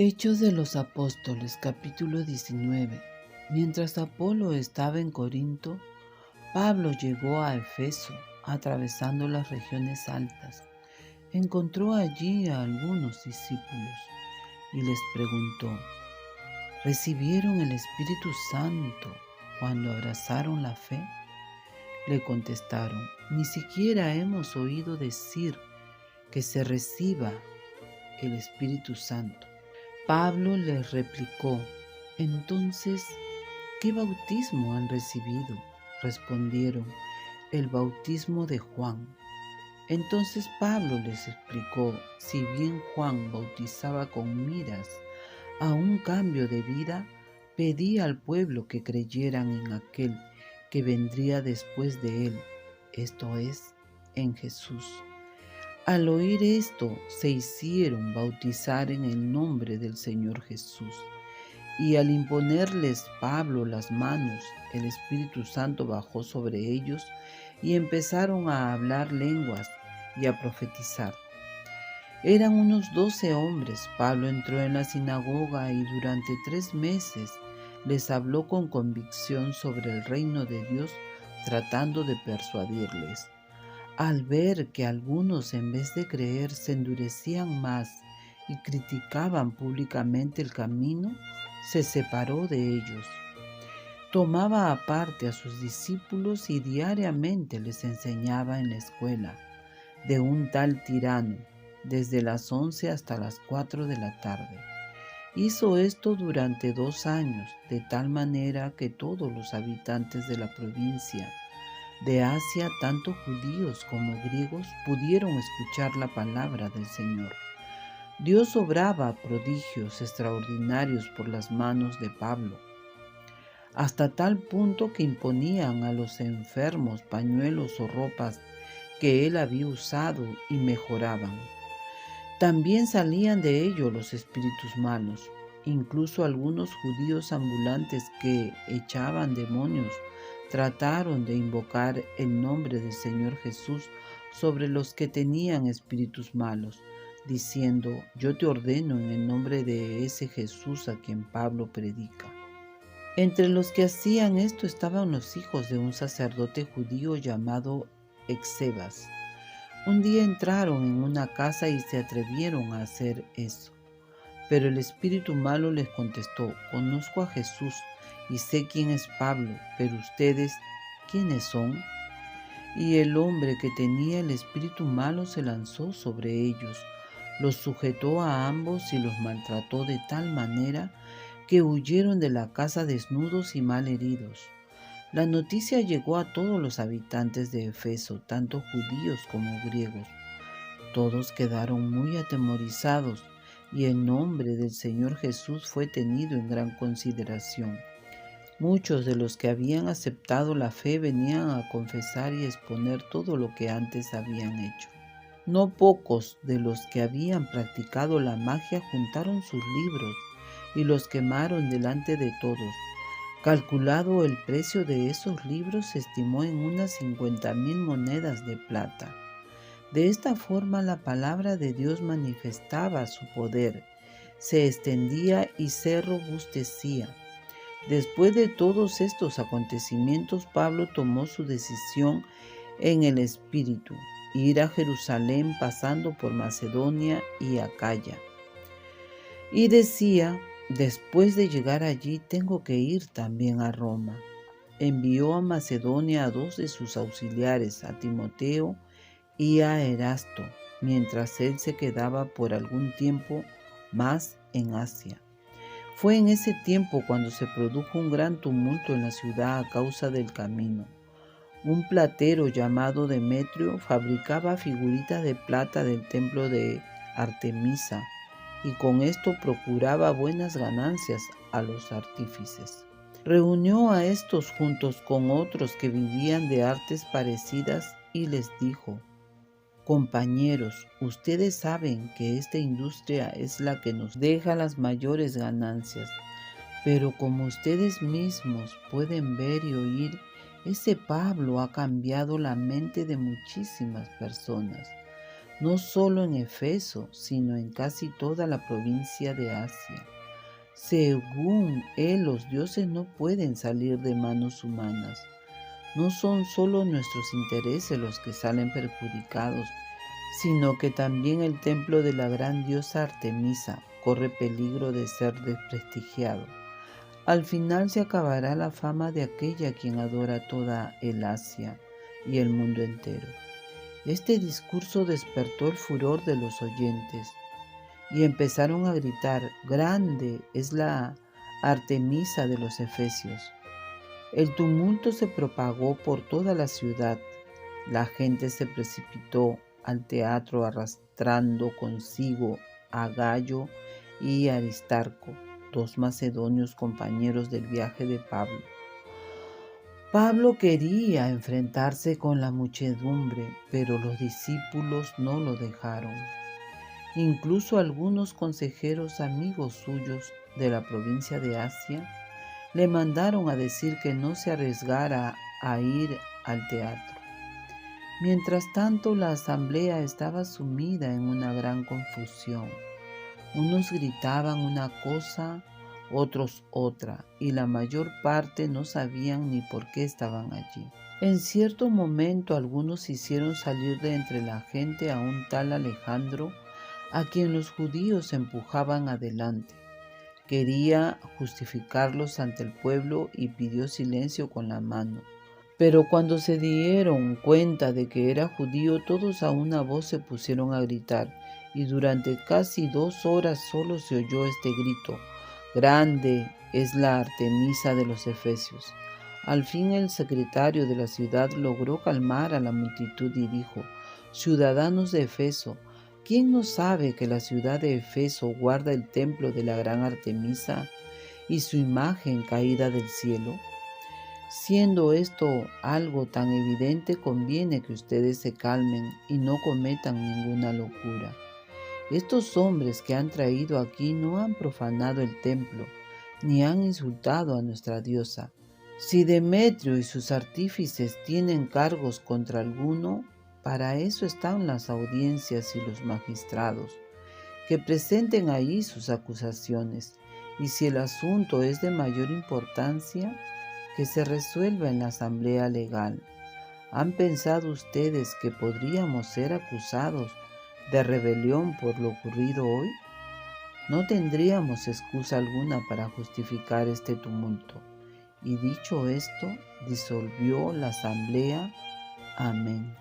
Hechos de los Apóstoles, capítulo 19. Mientras Apolo estaba en Corinto, Pablo llegó a Efeso, atravesando las regiones altas. Encontró allí a algunos discípulos y les preguntó: ¿recibieron el Espíritu Santo cuando abrazaron la fe? Le contestaron: ni siquiera hemos oído decir que se reciba el Espíritu Santo. Pablo les replicó: entonces, ¿qué bautismo han recibido? Respondieron: el bautismo de Juan. Entonces Pablo les explicó: si bien Juan bautizaba con miras a un cambio de vida, pedía al pueblo que creyeran en aquel que vendría después de él, esto es, en Jesús. Al oír esto, se hicieron bautizar en el nombre del Señor Jesús. Y al imponerles Pablo las manos, el Espíritu Santo bajó sobre ellos y empezaron a hablar lenguas y a profetizar. Eran unos 12 hombres. Pablo entró en la sinagoga y durante 3 meses les habló con convicción sobre el reino de Dios, tratando de persuadirles. Al ver que algunos, en vez de creer, se endurecían más y criticaban públicamente el camino, se separó de ellos. Tomaba aparte a sus discípulos y diariamente les enseñaba en la escuela de un tal Tirano, desde las 11 hasta las 4 de la tarde. Hizo esto durante 2 años, de tal manera que todos los habitantes de la provincia de Asia, tanto judíos como griegos, pudieron escuchar la palabra del Señor. Dios obraba prodigios extraordinarios por las manos de Pablo, hasta tal punto que imponían a los enfermos pañuelos o ropas que él había usado y mejoraban. También salían de ello los espíritus malos. Incluso algunos judíos ambulantes que echaban demonios trataron de invocar el nombre del Señor Jesús sobre los que tenían espíritus malos, diciendo: yo te ordeno en el nombre de ese Jesús a quien Pablo predica. Entre los que hacían esto estaban los hijos de un sacerdote judío llamado Escevas. Un día entraron en una casa y se atrevieron a hacer eso. Pero el espíritu malo les contestó: conozco a Jesús y sé quién es Pablo, pero ustedes, ¿quiénes son? Y el hombre que tenía el espíritu malo se lanzó sobre ellos, los sujetó a ambos y los maltrató de tal manera que huyeron de la casa desnudos y mal heridos. La noticia llegó a todos los habitantes de Efeso, tanto judíos como griegos. Todos quedaron muy atemorizados y el nombre del Señor Jesús fue tenido en gran consideración. Muchos de los que habían aceptado la fe venían a confesar y exponer todo lo que antes habían hecho. No pocos de los que habían practicado la magia juntaron sus libros y los quemaron delante de todos. Calculado el precio de esos libros, se estimó en unas 50,000 monedas de plata. De esta forma la palabra de Dios manifestaba su poder, se extendía y se robustecía. Después de todos estos acontecimientos, Pablo tomó su decisión en el Espíritu: ir a Jerusalén pasando por Macedonia y Acaya. Y decía: después de llegar allí tengo que ir también a Roma. Envió a Macedonia a 2 de sus auxiliares, a Timoteo y a Erasto, mientras él se quedaba por algún tiempo más en Asia. Fue en ese tiempo cuando se produjo un gran tumulto en la ciudad a causa del camino. Un platero llamado Demetrio fabricaba figuritas de plata del templo de Artemisa y con esto procuraba buenas ganancias a los artífices. Reunió a estos juntos con otros que vivían de artes parecidas y les dijo: compañeros, ustedes saben que esta industria es la que nos deja las mayores ganancias, pero como ustedes mismos pueden ver y oír, ese Pablo ha cambiado la mente de muchísimas personas. no solo en Efeso, sino en casi toda la provincia de Asia. Según él, los dioses no pueden salir de manos humanas. No son solo nuestros intereses los que salen perjudicados, sino que también el templo de la gran diosa Artemisa corre peligro de ser desprestigiado. Al final se acabará la fama de aquella quien adora toda el Asia y el mundo entero. Este discurso despertó el furor de los oyentes y empezaron a gritar: «Grande es la Artemisa de los Efesios». El tumulto se propagó por toda la ciudad. La gente se precipitó al teatro arrastrando consigo a Gayo y Aristarco, dos macedonios compañeros del viaje de Pablo. Pablo quería enfrentarse con la muchedumbre, pero los discípulos no lo dejaron. Incluso algunos consejeros amigos suyos de la provincia de Asia le mandaron a decir que no se arriesgara a ir al teatro. Mientras tanto, la asamblea estaba sumida en una gran confusión. Unos gritaban una cosa, otros otra, y la mayor parte no sabían ni por qué estaban allí. En cierto momento, algunos hicieron salir de entre la gente a un tal Alejandro, a quien los judíos empujaban adelante. Quería justificarlos ante el pueblo y pidió silencio con la mano. Pero cuando se dieron cuenta de que era judío, todos a una voz se pusieron a gritar, y durante casi 2 horas solo se oyó este grito: «Grande es la Artemisa de los Efesios». Al fin el secretario de la ciudad logró calmar a la multitud y dijo: «Ciudadanos de Efeso, ¿quién no sabe que la ciudad de Efeso guarda el templo de la gran Artemisa y su imagen caída del cielo? Siendo esto algo tan evidente, conviene que ustedes se calmen y no cometan ninguna locura. Estos hombres que han traído aquí no han profanado el templo, ni han insultado a nuestra diosa. Si Demetrio y sus artífices tienen cargos contra alguno, para eso están las audiencias y los magistrados, que presenten ahí sus acusaciones, y si el asunto es de mayor importancia, que se resuelva en la asamblea legal. ¿Han pensado ustedes que podríamos ser acusados de rebelión por lo ocurrido hoy? No tendríamos excusa alguna para justificar este tumulto». Y dicho esto, disolvió la asamblea. Amén.